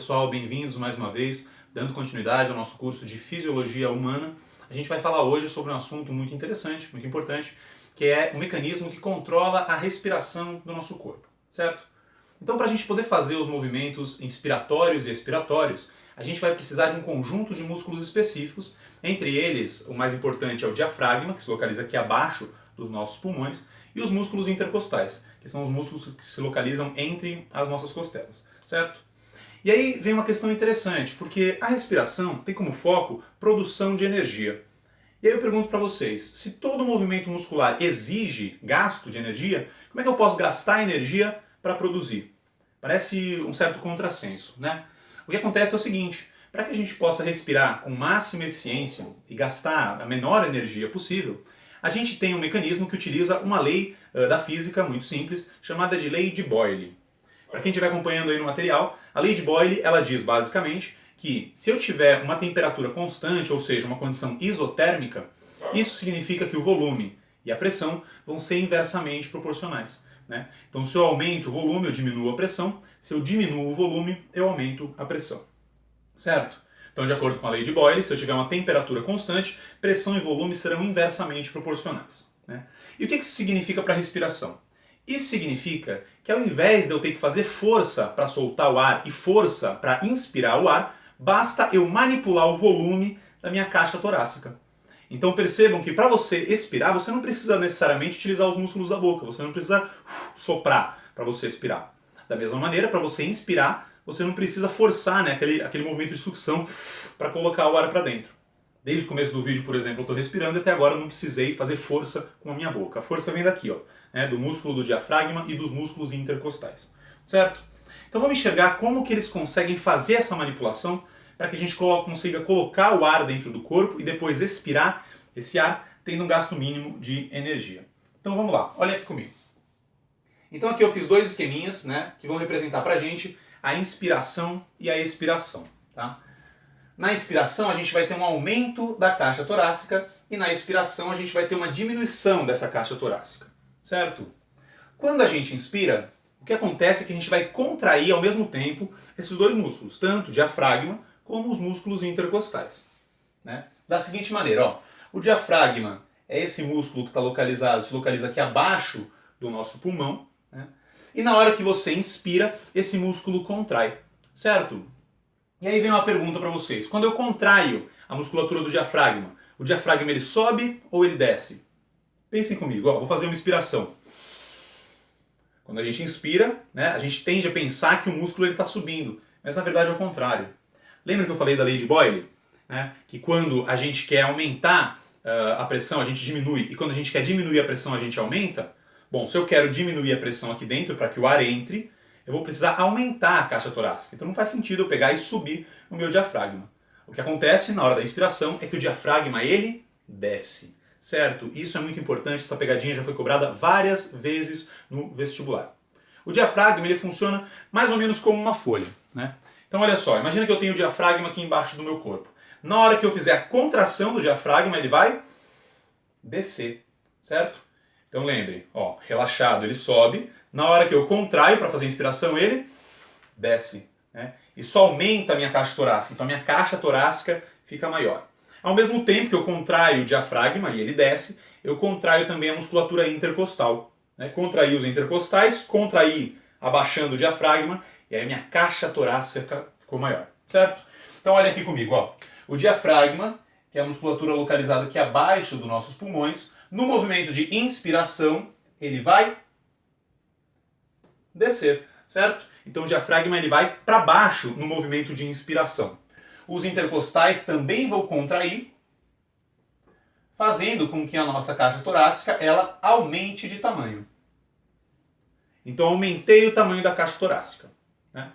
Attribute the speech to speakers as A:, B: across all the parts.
A: pessoal, bem-vindos mais uma vez, dando continuidade ao nosso curso de Fisiologia Humana. A gente vai falar hoje sobre um assunto muito interessante, muito importante, que é o mecanismo que controla a respiração do nosso corpo, certo? Então, para a gente poder fazer os movimentos inspiratórios e expiratórios, a gente vai precisar de um conjunto de músculos específicos. Entre eles, o mais importante é o diafragma, que se localiza aqui abaixo dos nossos pulmões, e os músculos intercostais, que são os músculos que se localizam entre as nossas costelas, certo? E aí vem uma questão interessante, porque a respiração tem como foco produção de energia. E aí eu pergunto para vocês, se todo movimento muscular exige gasto de energia, como é que eu posso gastar energia para produzir? Parece um certo contrassenso, né? O que acontece é o seguinte, para que a gente possa respirar com máxima eficiência e gastar a menor energia possível, a gente tem um mecanismo que utiliza uma lei da física muito simples, chamada de lei de Boyle. Para quem estiver acompanhando aí no material, a lei de Boyle ela diz basicamente que se eu tiver uma temperatura constante, ou seja, uma condição isotérmica, isso significa que o volume e a pressão vão ser inversamente proporcionais, né? Então se eu aumento o volume, eu diminuo a pressão, se eu diminuo o volume, eu aumento a pressão, certo? Então, de acordo com a lei de Boyle, se eu tiver uma temperatura constante, pressão e volume serão inversamente proporcionais, né? E o que isso significa para a respiração? Isso significa que ao invés de eu ter que fazer força para soltar o ar e força para inspirar o ar, basta eu manipular o volume da minha caixa torácica. Então percebam que para você expirar, você não precisa necessariamente utilizar os músculos da boca, você não precisa soprar para você expirar. Da mesma maneira, para você inspirar, você não precisa forçar, né, aquele movimento de sucção para colocar o ar para dentro. Desde o começo do vídeo, por exemplo, eu estou respirando e até agora eu não precisei fazer força com a minha boca. A força vem daqui, ó, né, do músculo do diafragma e dos músculos intercostais, certo? Então vamos enxergar como que eles conseguem fazer essa manipulação para que a gente consiga colocar o ar dentro do corpo e depois expirar esse ar tendo um gasto mínimo de energia. Então vamos lá, olha aqui comigo. Então aqui eu fiz dois esqueminhas, né, que vão representar para a gente a inspiração e a expiração, tá? Na inspiração a gente vai ter um aumento da caixa torácica e na expiração a gente vai ter uma diminuição dessa caixa torácica, certo? Quando a gente inspira, o que acontece é que a gente vai contrair ao mesmo tempo esses dois músculos, tanto o diafragma como os músculos intercostais, né? Da seguinte maneira, ó, o diafragma é esse músculo que está localizado, se localiza aqui abaixo do nosso pulmão, né? E na hora que você inspira, esse músculo contrai, certo? E aí vem uma pergunta para vocês. Quando eu contraio a musculatura do diafragma, o diafragma ele sobe ou ele desce? Pensem comigo, ó, vou fazer uma inspiração. Quando a gente inspira, né, a gente tende a pensar que o músculo está subindo, mas na verdade é o contrário. Lembra que eu falei da lei de Boyle? Né, que quando a gente quer aumentar a pressão, a gente diminui, e quando a gente quer diminuir a pressão, a gente aumenta? Bom, se eu quero diminuir a pressão aqui dentro para que o ar entre, eu vou precisar aumentar a caixa torácica. Então não faz sentido eu pegar e subir o meu diafragma. O que acontece na hora da inspiração é que o diafragma ele desce, certo? Isso é muito importante, essa pegadinha já foi cobrada várias vezes no vestibular. O diafragma ele funciona mais ou menos como uma folha, né? Então olha só, imagina que eu tenho o diafragma aqui embaixo do meu corpo. Na hora que eu fizer a contração do diafragma, ele vai descer, certo? Então lembrem, ó, relaxado ele sobe, na hora que eu contraio para fazer a inspiração ele desce, né? Isso aumenta a minha caixa torácica, então a minha caixa torácica fica maior. Ao mesmo tempo que eu contraio o diafragma e ele desce, eu contraio também a musculatura intercostal, né? Contrair os intercostais, contrair abaixando o diafragma e aí a minha caixa torácica ficou maior, certo? Então olha aqui comigo, ó. O diafragma, que é a musculatura localizada aqui abaixo dos nossos pulmões, no movimento de inspiração, ele vai descer, certo? Então o diafragma ele vai para baixo no movimento de inspiração. Os intercostais também vão contrair, fazendo com que a nossa caixa torácica ela aumente de tamanho. Então aumentei o tamanho da caixa torácica, né?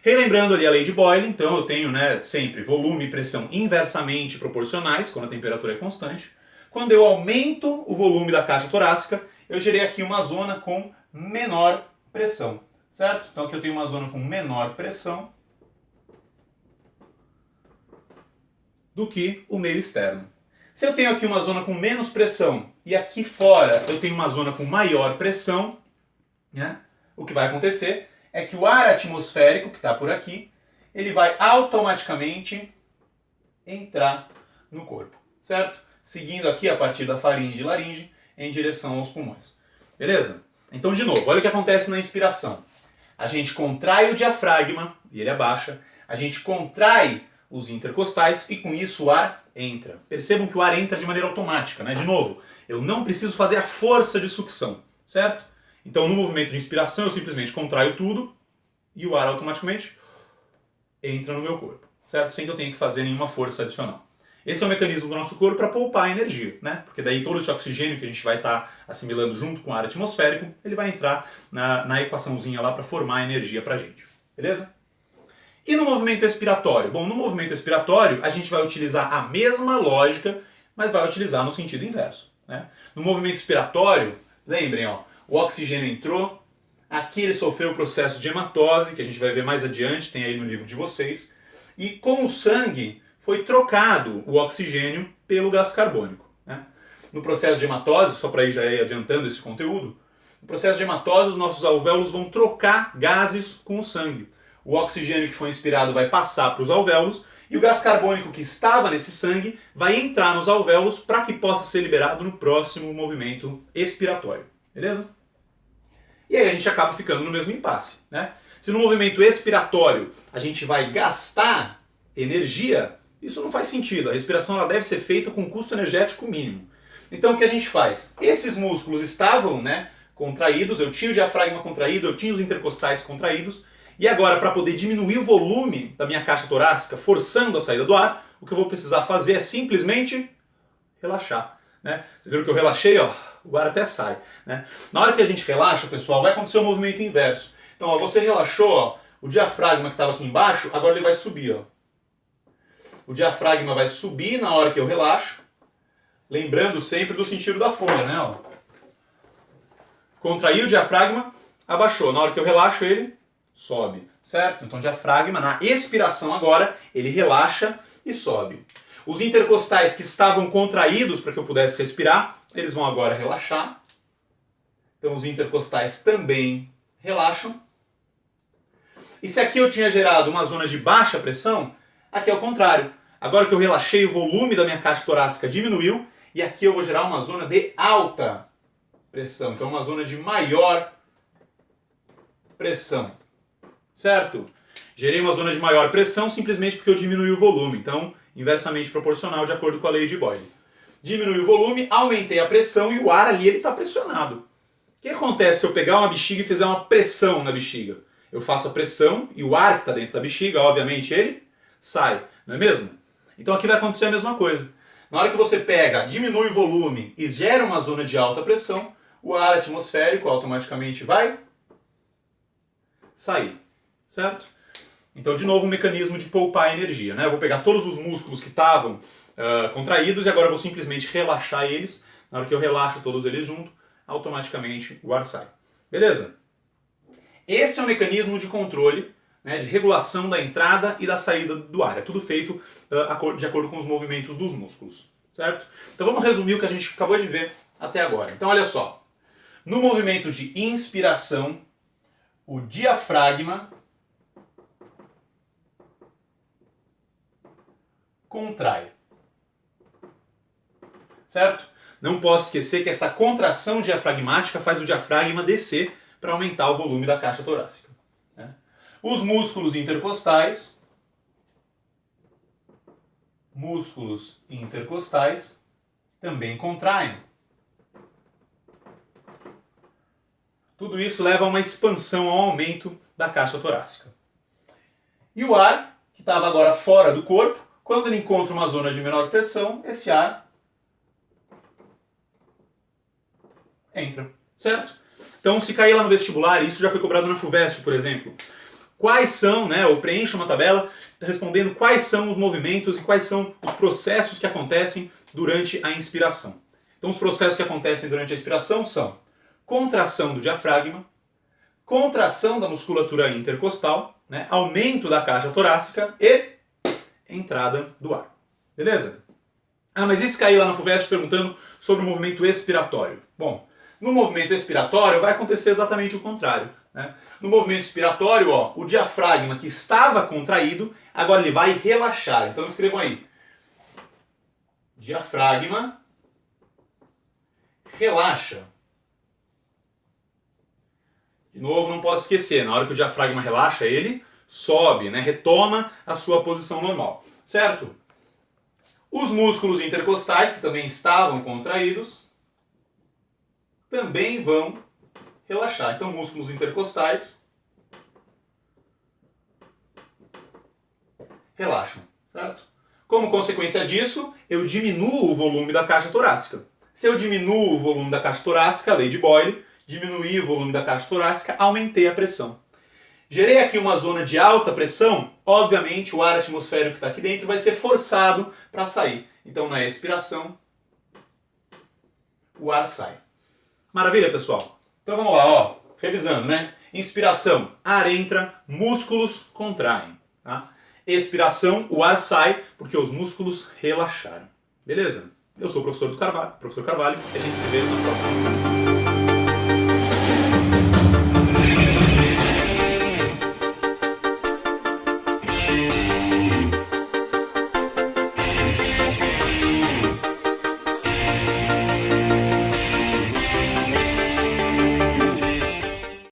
A: Relembrando ali a lei de Boyle, então eu tenho, né, sempre volume e pressão inversamente proporcionais, quando a temperatura é constante. Quando eu aumento o volume da caixa torácica, eu gerei aqui uma zona com menor pressão, certo? Então aqui eu tenho uma zona com menor pressão do que o meio externo. Se eu tenho aqui uma zona com menos pressão e aqui fora eu tenho uma zona com maior pressão, né, o que vai acontecer é que o ar atmosférico que está por aqui, ele vai automaticamente entrar no corpo, certo? Seguindo aqui a partir da faringe e laringe em direção aos pulmões. Beleza? Então, de novo, olha o que acontece na inspiração. A gente contrai o diafragma e ele abaixa. A gente contrai os intercostais e com isso o ar entra. Percebam que o ar entra de maneira automática, né? De novo, eu não preciso fazer a força de sucção, certo? Então, no movimento de inspiração, eu simplesmente contraio tudo e o ar automaticamente entra no meu corpo, certo? Sem que eu tenha que fazer nenhuma força adicional. Esse é o mecanismo do nosso corpo para poupar energia, né? Porque daí todo esse oxigênio que a gente vai estar assimilando junto com o ar atmosférico, ele vai entrar na equaçãozinha lá para formar energia para a gente, beleza? E no movimento expiratório? Bom, no movimento expiratório a gente vai utilizar a mesma lógica, mas vai utilizar no sentido inverso, né? No movimento expiratório, lembrem, ó, o oxigênio entrou, aqui ele sofreu o processo de hematose, que a gente vai ver mais adiante, tem aí no livro de vocês, e com o sangue foi trocado o oxigênio pelo gás carbônico, né? No processo de hematose, só para ir já ir adiantando esse conteúdo, no processo de hematose os nossos alvéolos vão trocar gases com o sangue. O oxigênio que foi inspirado vai passar para os alvéolos e o gás carbônico que estava nesse sangue vai entrar nos alvéolos para que possa ser liberado no próximo movimento expiratório, beleza? E aí a gente acaba ficando no mesmo impasse, né? Se no movimento expiratório a gente vai gastar energia, isso não faz sentido. A respiração ela deve ser feita com custo energético mínimo. Então o que a gente faz? Esses músculos estavam, né, contraídos, eu tinha o diafragma contraído, eu tinha os intercostais contraídos, e agora para poder diminuir o volume da minha caixa torácica, forçando a saída do ar, o que eu vou precisar fazer é simplesmente relaxar, né? Vocês viram que eu relaxei, ó, o ar até sai, né? Na hora que a gente relaxa, pessoal, vai acontecer o movimento inverso. Então, ó, você relaxou, ó, o diafragma que estava aqui embaixo, agora ele vai subir, ó. O diafragma vai subir na hora que eu relaxo, lembrando sempre do sentido da folha, né? Ó. Contraiu o diafragma, abaixou. Na hora que eu relaxo, ele sobe, certo? Então, o diafragma, na expiração agora, ele relaxa e sobe. Os intercostais que estavam contraídos para que eu pudesse respirar, eles vão agora relaxar. Então, os intercostais também relaxam. E se aqui eu tinha gerado uma zona de baixa pressão, aqui é o contrário. Agora que eu relaxei, o volume da minha caixa torácica diminuiu e aqui eu vou gerar uma zona de alta pressão. Então, uma zona de maior pressão. Certo? Gerei uma zona de maior pressão simplesmente porque eu diminui o volume. Então, inversamente proporcional de acordo com a lei de Boyle. Diminui o volume, aumentei a pressão e o ar ali está pressionado. O que acontece se eu pegar uma bexiga e fizer uma pressão na bexiga? Eu faço a pressão e o ar que está dentro da bexiga, obviamente, ele sai, não é mesmo? Então aqui vai acontecer a mesma coisa. Na hora que você pega, diminui o volume e gera uma zona de alta pressão, o ar atmosférico automaticamente vai sair, certo? Então, de novo, um mecanismo de poupar energia, né? Eu vou pegar todos os músculos que estavam contraídos e agora eu vou simplesmente relaxar eles. Na hora que eu relaxo todos eles juntos, automaticamente o ar sai. Beleza? Esse é o mecanismo de controle, né, de regulação da entrada e da saída do ar. É tudo feito de acordo com os movimentos dos músculos, certo? Então vamos resumir o que a gente acabou de ver até agora. Então olha só, no movimento de inspiração, o diafragma contrai, certo? Não posso esquecer que essa contração diafragmática faz o diafragma descer para aumentar o volume da caixa torácica. Os músculos intercostais também contraem. Tudo isso leva a uma expansão, ao aumento da caixa torácica. E o ar, que estava agora fora do corpo, quando ele encontra uma zona de menor pressão, esse ar entra, certo? Então, se cair lá no vestibular, isso já foi cobrado na FUVEST, por exemplo, quais são, né, ou preencha uma tabela respondendo quais são os movimentos e quais são os processos que acontecem durante a inspiração. Então, os processos que acontecem durante a inspiração são contração do diafragma, contração da musculatura intercostal, né, aumento da caixa torácica e entrada do ar. Beleza? Ah, mas e se cair lá na FUVEST perguntando sobre o movimento expiratório? Bom, No movimento expiratório vai acontecer exatamente o contrário, né? No movimento expiratório, ó, o diafragma que estava contraído, agora ele vai relaxar. Então escrevam aí. Diafragma relaxa. De novo, não posso esquecer, na hora que o diafragma relaxa, ele sobe, né? Retoma a sua posição normal, certo? Os músculos intercostais, que também estavam contraídos, também vão relaxar. Então, músculos intercostais relaxam, certo? Como consequência disso, eu diminuo o volume da caixa torácica. Se eu diminuo o volume da caixa torácica, lei de Boyle, diminuí o volume da caixa torácica, aumentei a pressão. Gerei aqui uma zona de alta pressão, obviamente o ar atmosférico que está aqui dentro vai ser forçado para sair. Então na expiração, o ar sai. Maravilha, pessoal? Então vamos lá, ó, revisando, né? Inspiração, ar entra, músculos contraem. Tá? Expiração, o ar sai porque os músculos relaxaram. Beleza? Eu sou o professor Carvalho, e a gente se vê na próxima.